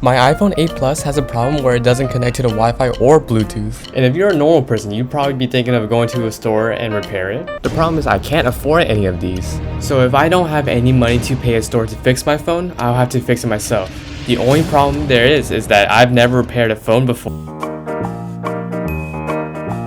My iPhone 8 Plus has a problem where it doesn't connect to the Wi-Fi or Bluetooth. And if you're a normal person, you'd probably be thinking of going to a store and repair it. The problem is I can't afford any of these. So if I don't have any money to pay a store to fix my phone, I'll have to fix it myself. The only problem there is that I've never repaired a phone before.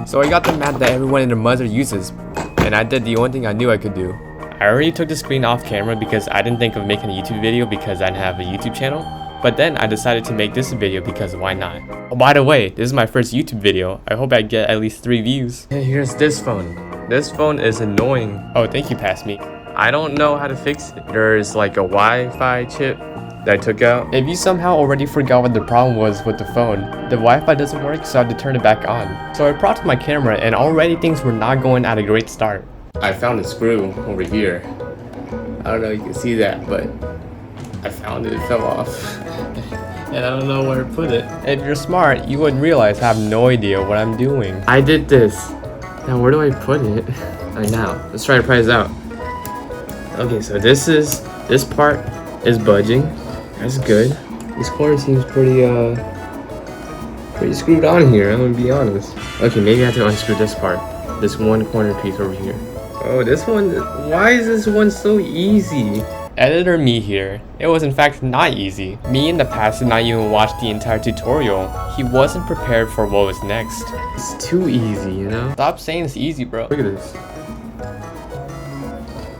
So I got the mat that everyone and their mother uses, and I did the only thing I knew I could do. I already took the screen off camera because I didn't think of making a YouTube video because I didn't have a YouTube channel. But then I decided to make this video because why not? Oh, by the way, this is my first YouTube video. I hope I get at least 3 views. Hey, here's this phone. This phone is annoying. Oh, thank you, pass me. I don't know how to fix it. There's like a Wi-Fi chip that I took out. If you somehow already forgot what the problem was with the phone, the Wi-Fi doesn't work, so I had to turn it back on. So I propped my camera and already things were not going at a great start. I found a screw over here. I don't know if you can see that, but I found it fell off. And I don't know where to put it. If you're smart, you would realize I have no idea what I'm doing. I did this. Now where do I put it? Alright, now let's try to pry this out. Okay, so this part is budging. That's good. This corner seems pretty screwed on here, I'm gonna be honest. Okay, maybe I have to unscrew this part. This one corner piece over here. Oh, this one, why is this one so easy? Editor me here. It was in fact not easy. Me in the past did not even watch the entire tutorial. He wasn't prepared for what was next. It's too easy, you know? Stop saying it's easy, bro. Look at this.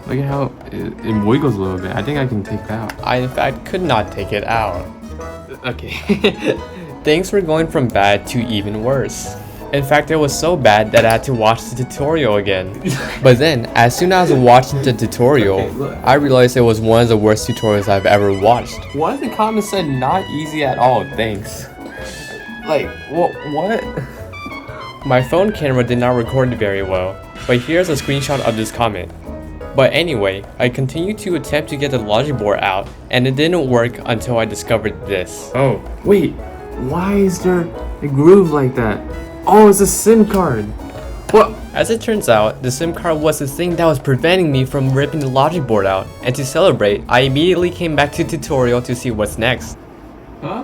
Look at how it wiggles a little bit. I think I can take that out. I in fact could not take it out. Okay. Things were going from bad to even worse. In fact, it was so bad that I had to watch the tutorial again. But then, as soon as I was watching the tutorial, I realized it was one of the worst tutorials I've ever watched. One of the comments said not easy at all, thanks. Like, what? My phone camera did not record very well, but here's a screenshot of this comment. But anyway, I continued to attempt to get the logic board out, and it didn't work until I discovered this. Oh, wait, why is there a groove like that? Oh, it's a SIM card. What? As it turns out, the SIM card was the thing that was preventing me from ripping the logic board out. And to celebrate, I immediately came back to the tutorial to see what's next. Huh?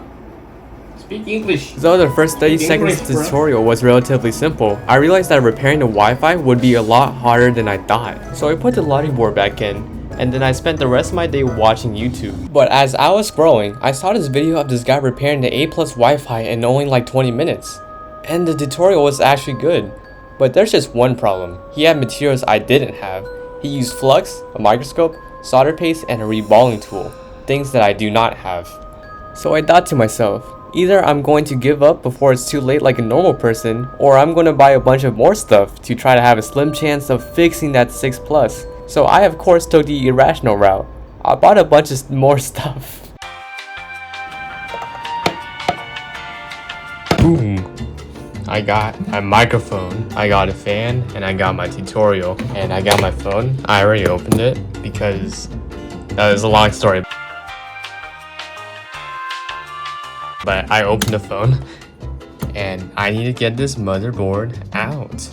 Speak English. So the first 30 seconds of the tutorial was relatively simple. I realized that repairing the Wi-Fi would be a lot harder than I thought. So I put the logic board back in, and then I spent the rest of my day watching YouTube. But as I was scrolling, I saw this video of this guy repairing the 8 Plus Wi-Fi in only like 20 minutes. And the tutorial was actually good. But there's just one problem. He had materials I didn't have. He used flux, a microscope, solder paste, and a reballing tool. Things that I do not have. So I thought to myself, either I'm going to give up before it's too late like a normal person, or I'm going to buy a bunch of more stuff to try to have a slim chance of fixing that 6 Plus. So I of course took the irrational route. I bought a bunch of more stuff. Boom. I got a microphone, I got a fan, and I got my tutorial, and I got my phone. I already opened it because that was a long story. But I opened the phone, and I need to get this motherboard out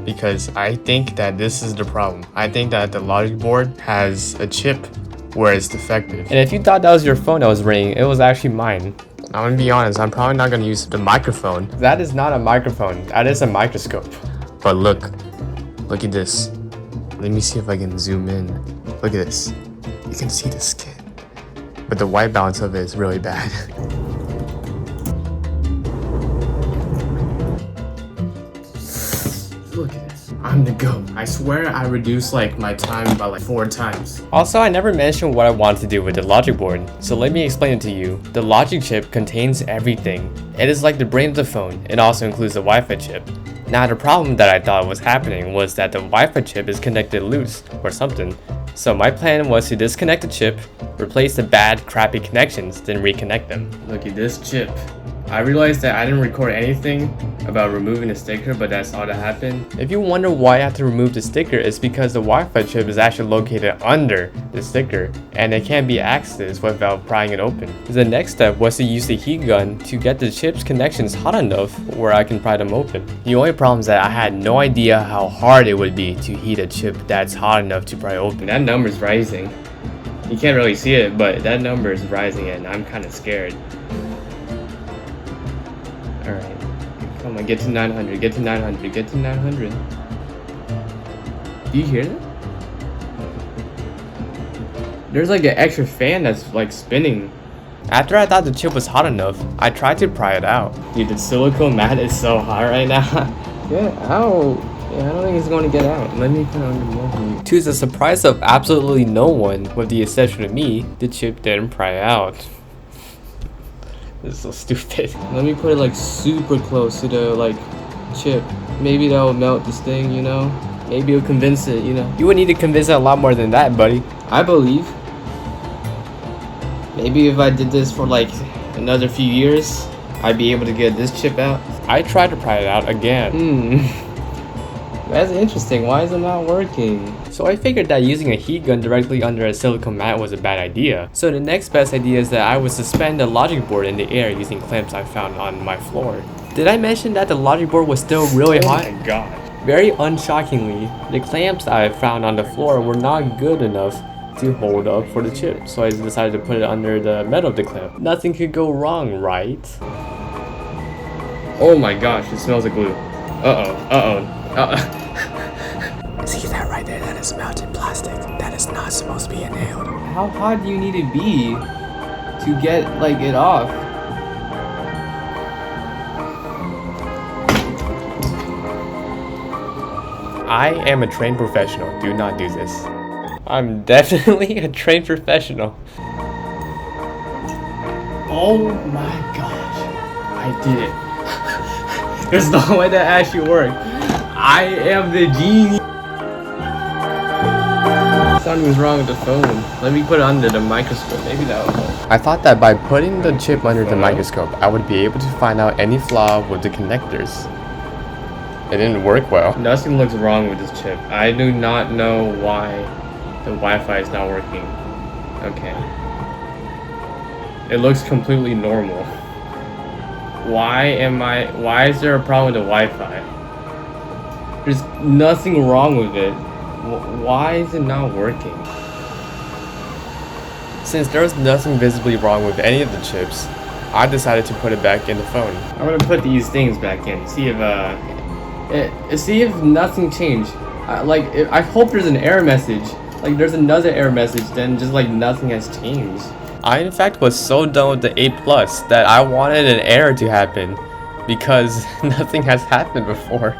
because I think that this is the problem. I think that the logic board has a chip where it's defective. And if you thought that was your phone that was ringing, it was actually mine. I'm gonna be honest, I'm probably not gonna use the microphone. That is not a microphone, that is a microscope. But look at this. Let me see if I can zoom in. Look at this. You can see the skin. But the white balance of it is really bad. Look at this. I'm the GOAT. I swear I reduced like my time by like 4 times. Also, I never mentioned what I wanted to do with the logic board, so let me explain it to you. The logic chip contains everything. It is like the brain of the phone. It also includes the Wi-Fi chip. Now the problem that I thought was happening was that the Wi-Fi chip is connected loose or something. So my plan was to disconnect the chip, replace the bad crappy connections, then reconnect them. Look at this chip. I realized that I didn't record anything about removing the sticker, but that's all that happened. If you wonder why I have to remove the sticker, it's because the Wi-Fi chip is actually located under the sticker, and it can't be accessed without prying it open. The next step was to use the heat gun to get the chip's connections hot enough where I can pry them open. The only problem is that I had no idea how hard it would be to heat a chip that's hot enough to pry open. That number's rising. You can't really see it, but that number is rising and I'm kind of scared. Alright. Come on, get to 900, get to 900, get to 900. Do you hear that? There's like an extra fan that's like spinning. After I thought the chip was hot enough, I tried to pry it out. Dude, the silicone mat is so hot right now. Get out. Yeah, I don't think it's going to get out. Let me put it on the wall. To the surprise of absolutely no one, with the exception of me, the chip didn't pry out. This is so stupid. Let me put it like super close to the like chip. Maybe that'll melt this thing, you know? Maybe it'll convince it, you know? You would need to convince it a lot more than that, buddy. I believe. Maybe if I did this for like another few years, I'd be able to get this chip out. I tried to pry it out again. That's interesting. Why is it not working? So I figured that using a heat gun directly under a silicone mat was a bad idea. So the next best idea is that I would suspend the logic board in the air using clamps I found on my floor. Did I mention that the logic board was still really hot? Oh my god. Very unshockingly, the clamps I found on the floor were not good enough to hold up for the chip, so I decided to put it under the metal of the clamp. Nothing could go wrong, right? Oh my gosh, it smells like glue. See that right there? That is melted plastic. That is not supposed to be inhaled. How hot do you need to be to get like it off? I am a trained professional. Do not do this. I'm definitely a trained professional. Oh my gosh. I did it. There's no way that actually worked. I am the genius. Something was wrong with the phone. Let me put it under the microscope. Maybe that will help. I thought that by putting the chip under the microscope, I would be able to find out any flaw with the connectors. It didn't work well. Nothing looks wrong with this chip. I do not know why the Wi-Fi is not working. Okay. It looks completely normal. Why is there a problem with the Wi-Fi? There's nothing wrong with it. Why is it not working? Since there was nothing visibly wrong with any of the chips, I decided to put it back in the phone. I'm gonna put these things back in, see if nothing changed. I hope there's an error message. Like there's another error message, then just like nothing has changed. I in fact was so done with the 8 Plus that I wanted an error to happen because nothing has happened before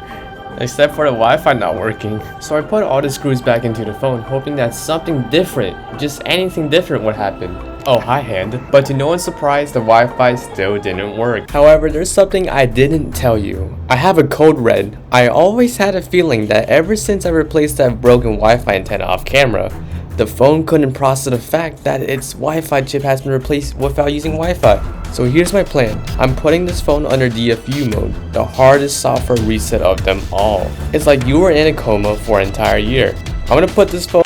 except for the Wi-Fi not working. So I put all the screws back into the phone hoping that something different, just anything different would happen. Oh, hi hand. But to no one's surprise, the Wi-Fi still didn't work. However, there's something I didn't tell you. I have a code red. I always had a feeling that ever since I replaced that broken Wi-Fi antenna off camera, the phone couldn't process the fact that its Wi-Fi chip has been replaced without using Wi-Fi. So here's my plan. I'm putting this phone under DFU mode, the hardest software reset of them all. It's like you were in a coma for an entire year. I'm gonna put this phone